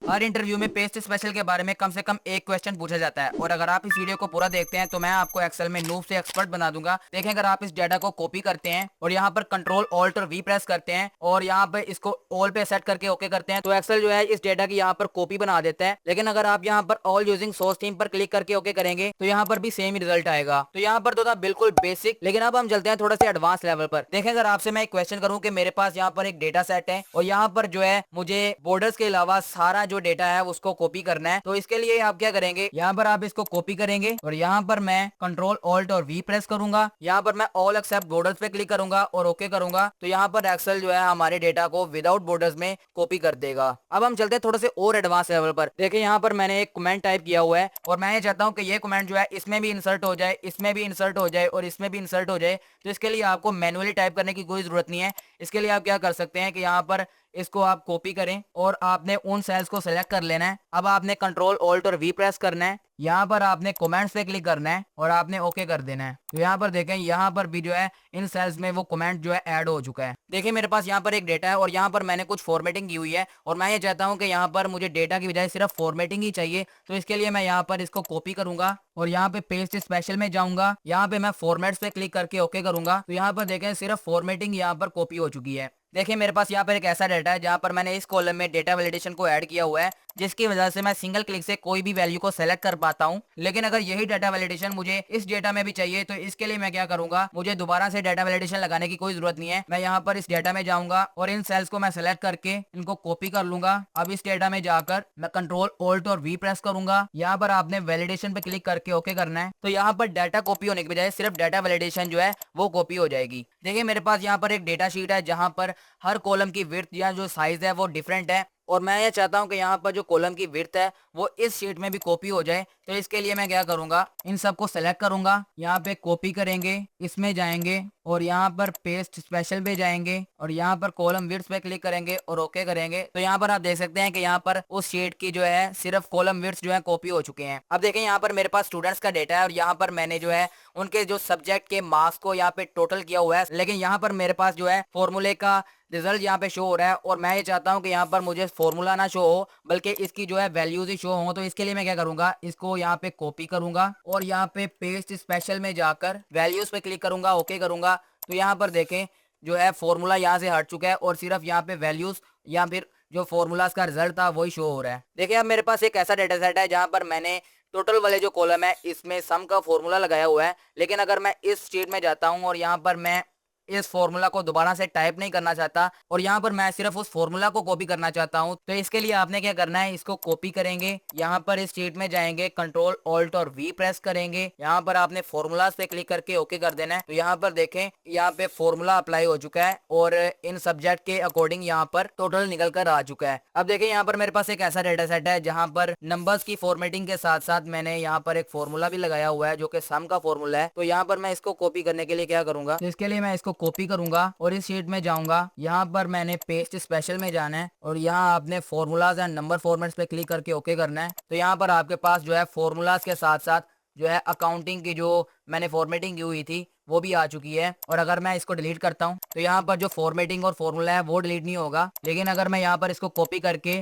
हर interview में paste special के बारे में कम से कम एक क्वेश्चन पूछा जाता है और अगर आप इस वीडियो को पूरा देखते हैं तो मैं आपको एक्सेल में नूब से एक्सपर्ट बना दूंगा। देखें, अगर आप इस डाटा को कॉपी करते हैं और यहाँ पर कंट्रोल ऑल्ट और वी प्रेस करते हैं और यहाँ पे इसको ऑल पे सेट करके ओके करते हैं तो एक्सेल जो है इस डाटा की यहाँ पर कॉपी बना देता है। लेकिन अगर आप यहाँ पर ऑल यूजिंग सोर्स थीम पर क्लिक करके ओके करेंगे तो यहाँ पर भी सेम ही रिजल्ट आएगा। तो यहाँ पर तो था बिल्कुल बेसिक, लेकिन अब हम चलते हैं थोड़ा सा एडवांस लेवल पर। देखें, अगर आपसे मैं एक क्वेश्चन करूं कि मेरे पास यहाँ पर एक डेटा सेट है और यहाँ पर जो है मुझे बॉर्डर्स के अलावा सारा जो डेटा है उसको कॉपी करना है, तो इसके लिए आप क्या करेंगे, यहाँ पर आप इसको कॉपी करेंगे और यहाँ पर मैं कंट्रोल ऑल्ट और वी प्रेस करूंगा। यहाँ पर मैं ऑल एक्सेप्ट बॉर्डर्स पे क्लिक करूंगा और ओके करूंगा तो यहाँ पर एक्सेल जो है हमारे डेटा को विदाउट बॉर्डर्स में कॉपी कर देगा। अब हम चलते हैं थोड़े से और एडवांस लेवल पर। देखिए, यहाँ पर मैंने एक कमेंट टाइप किया हुआ है और मैं ये चाहता हूँ कि ये कमेंट जो है इसमें भी इंसर्ट हो जाए, इसमें भी इंसर्ट हो जाए और इसमें भी इंसर्ट हो जाए। तो इसके लिए आपको मैन्युअली टाइप करने की कोई जरूरत नहीं है। इसके लिए आप क्या कर सकते हैं कि यहाँ पर इसको आप कॉपी करें और आपने उन सेल्स को सिलेक्ट कर लेना है। अब आपने कंट्रोल ऑल्ट और वी प्रेस करना है, यहाँ पर आपने कमेंट्स पे क्लिक करना है और आपने ओके कर देना है। तो यहाँ पर देखें, यहाँ पर भी जो है इन सेल्स में वो कमेंट जो है ऐड हो चुका है। देखिए, मेरे पास यहाँ पर एक डेटा है और यहाँ पर मैंने कुछ फॉर्मेटिंग की हुई है और मैं ये चाहता हूँ कि यहाँ पर मुझे डेटा की बजाय सिर्फ फॉर्मेटिंग ही चाहिए। तो इसके लिए मैं यहाँ पर इसको कॉपी करूंगा और यहाँ पे पेस्ट स्पेशल में जाऊंगा। यहाँ पे मैं फॉर्मेट्स पे क्लिक करके ओके करूंगा तो यहाँ पर देखें सिर्फ फॉर्मेटिंग यहाँ पर कॉपी हो चुकी है। देखिए, मेरे पास यहाँ पर एक ऐसा डेटा है जहाँ पर मैंने इस कॉलम में डेटा वैलिडेशन को ऐड किया हुआ है, जिसकी वजह से मैं सिंगल क्लिक से कोई भी वैल्यू को सेलेक्ट कर पाता हूँ। लेकिन अगर यही डाटा वैलिडेशन मुझे इस डेटा में भी चाहिए तो इसके लिए मैं क्या करूंगा, मुझे दोबारा से डाटा वैलिडेशन लगाने की कोई जरूरत नहीं है। मैं यहाँ पर इस डेटा में जाऊंगा और इन सेल्स को मैं सेलेक्ट करके इनको कॉपी कर लूंगा। अब इस डेटा में जाकर मैं कंट्रोल ऑल्ट और वी प्रेस करूंगा। यहाँ पर आपने वैलिडेशन पे क्लिक करके ओके करना है तो यहाँ पर डाटा कॉपी होने के बजाय सिर्फ डाटा वैलिडेशन जो है वो कॉपी हो जाएगी। देखिए, मेरे पास यहाँ पर एक डेटा शीट है जहाँ पर हर कॉलम की विड्थ या जो साइज है वो डिफरेंट है और मैं ये चाहता हूं कि यहाँ पर जो कॉलम की विड्थ है वो इस शीट में भी कॉपी हो जाए। तो इसके लिए मैं क्या करूंगा, इन सबको सेलेक्ट करूंगा, यहाँ पे कॉपी करेंगे, इसमें जाएंगे और यहाँ पर पेस्ट स्पेशल पे जाएंगे और यहाँ पर कॉलम विड्थ पे क्लिक करेंगे और ओके करेंगे। तो यहाँ पर आप देख सकते हैं कि यहाँ पर उस शीट की जो है सिर्फ कॉलम विड्थ जो है कॉपी हो चुके हैं। अब देखें, यहाँ पर मेरे पास स्टूडेंट्स का डेटा है और यहाँ पर मैंने जो है उनके जो सब्जेक्ट के मार्क्स को यहाँ पे टोटल किया हुआ है। लेकिन यहाँ पर मेरे पास जो है फॉर्मूले का रिजल्ट यहाँ पे शो हो रहा है और मैं ये चाहता हूँ कि यहाँ पर मुझे फॉर्मूला ना शो हो बल्कि इसकी जो है वैल्यूज ही शो हो। तो इसके लिए मैं क्या करूंगा, इसको यहाँ पे कॉपी करूंगा और यहाँ पे पेस्ट स्पेशल में जाकर वैल्यूज पे क्लिक करूंगा, ओके करूंगा। तो यहाँ पर देखें जो है फॉर्मूला यहाँ से हट चुका है और सिर्फ यहाँ पे वैल्यूज या फिर जो फॉर्मूलाज का रिजल्ट था वही शो हो रहा है। देखिए, अब मेरे पास एक ऐसा डेटा सेट है जहाँ पर मैंने टोटल वाले जो कॉलम है इसमें सम का फॉर्मूला लगाया हुआ है। लेकिन अगर मैं इस शीट में जाता हूँ और यहाँ पर मैं इस फॉर्मूला को दोबारा से टाइप नहीं करना चाहता और यहाँ पर मैं सिर्फ उस फॉर्मूला को कॉपी करना चाहता हूँ, तो इसके लिए आपने क्या करना है, इसको कॉपी करेंगे, यहाँ पर इस शीट में जाएंगे, कंट्रोल ऑल्ट और वी प्रेस करेंगे, यहाँ पर आपने फॉर्मूलाज पे क्लिक करके ओके कर देना है। तो यहाँ पर देखें, यहाँ पे फॉर्मूला अप्लाई हो चुका है और इन सब्जेक्ट के अकॉर्डिंग यहाँ पर टोटल निकल कर आ चुका है। अब देखें, यहाँ पर मेरे पास एक ऐसा डेटा सेट है जहाँ पर नंबर्स की फॉर्मेटिंग के साथ साथ मैंने यहाँ पर एक फॉर्मूला भी लगाया हुआ है जो कि सम का फॉर्मूला है। तो यहाँ पर मैं इसको कॉपी करने के लिए क्या करूंगा, तो इसके लिए मैं इसको कॉपी करूंगा और इस शीट में जाऊंगा, यहाँ पर मैंने पेस्ट स्पेशल में जाना है और यहाँ आपने फॉर्मूलाज एंड नंबर फॉर्मेट्स पे क्लिक करके ओके करना है। तो यहाँ पर आपके पास जो है फॉर्मूलाज के साथ साथ जो है अकाउंटिंग की जो मैंने फॉर्मेटिंग की हुई थी वो भी आ चुकी है। और अगर मैं इसको डिलीट करता हूँ तो यहाँ पर जो फॉर्मेटिंग और फॉर्मूला है वो डिलीट नहीं होगा। लेकिन अगर मैं यहाँ पर इसको कॉपी करके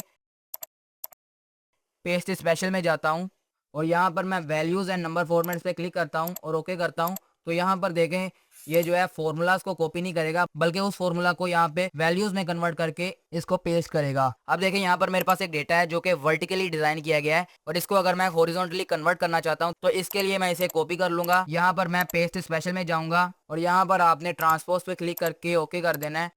पेस्ट स्पेशल में जाता हूँ और यहाँ पर मैं वैल्यूज एंड नंबर फॉर्मेट्स पे क्लिक करता हूँ और ओके करता हूँ तो यहाँ पर देखें ये जो है फॉर्मूलाज को कॉपी नहीं करेगा बल्कि उस फॉर्मूला को यहाँ पे वैल्यूज में कन्वर्ट करके इसको पेस्ट करेगा। अब देखें, यहाँ पर मेरे पास एक डेटा है जो कि वर्टिकली डिजाइन किया गया है और इसको अगर मैं हॉरिजॉन्टली कन्वर्ट करना चाहता हूँ तो इसके लिए मैं इसे कॉपी कर लूंगा। यहाँ पर मैं पेस्ट स्पेशल में जाऊंगा और यहाँ पर आपने ट्रांसपोज पे क्लिक करके ओके कर देना है।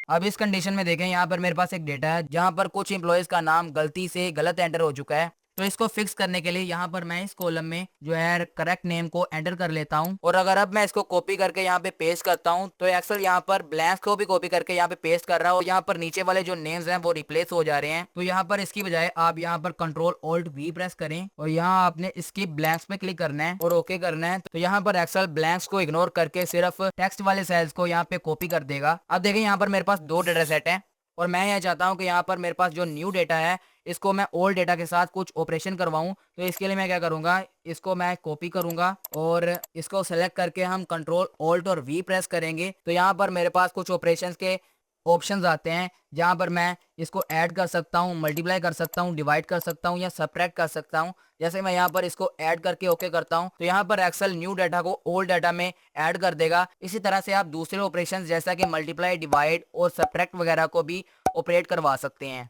अब इस कंडीशन में देखें, यहाँ पर मेरे पास एक डेटा है जहाँ पर कुछ एम्प्लॉयज का नाम गलती से गलत एंटर हो चुका है। तो इसको फिक्स करने के लिए यहाँ पर मैं इस कॉलम में जो है करेक्ट नेम को एंटर कर लेता हूँ और अगर अब मैं इसको कॉपी करके यहाँ पे पेस्ट करता हूँ तो एक्सेल यहाँ पर ब्लैंक्स को भी कॉपी करके यहाँ पे पेस्ट कर रहा है और यहाँ पर नीचे वाले जो नेम्स हैं वो रिप्लेस हो जा रहे हैं। तो यहाँ पर इसकी बजाय आप यहाँ पर कंट्रोल ऑल्ट वी प्रेस करें और यहाँ आपने इसकी ब्लैंक्स पे क्लिक करना है और ओके करना है। तो यहाँ पर एक्सेल ब्लैंक्स को इग्नोर करके सिर्फ टेक्स्ट वाले सेल्स को यहाँ पे कॉपी कर देगा। अब देखें, यहाँ पर मेरे पास दो डेटा सेट है और मैं यह चाहता हूं कि यहाँ पर मेरे पास जो न्यू डेटा है इसको मैं ओल्ड डेटा के साथ कुछ ऑपरेशन करवाऊं। तो इसके लिए मैं क्या करूंगा, इसको मैं कॉपी करूंगा और इसको सेलेक्ट करके हम कंट्रोल ऑल्ट और वी प्रेस करेंगे। तो यहाँ पर मेरे पास कुछ ऑपरेशंस के ऑप्शंस आते हैं जहाँ पर मैं इसको ऐड कर सकता हूँ, मल्टीप्लाई कर सकता हूँ, डिवाइड कर सकता हूँ या सबट्रैक्ट कर सकता हूँ। जैसे मैं यहाँ पर इसको ऐड करके ओके करता हूँ तो यहाँ पर एक्सेल न्यू डाटा को ओल्ड डाटा में ऐड कर देगा। इसी तरह से आप दूसरे ऑपरेशंस जैसा कि मल्टीप्लाई, डिवाइड और सबट्रैक्ट वगैरह को भी ऑपरेट करवा सकते हैं।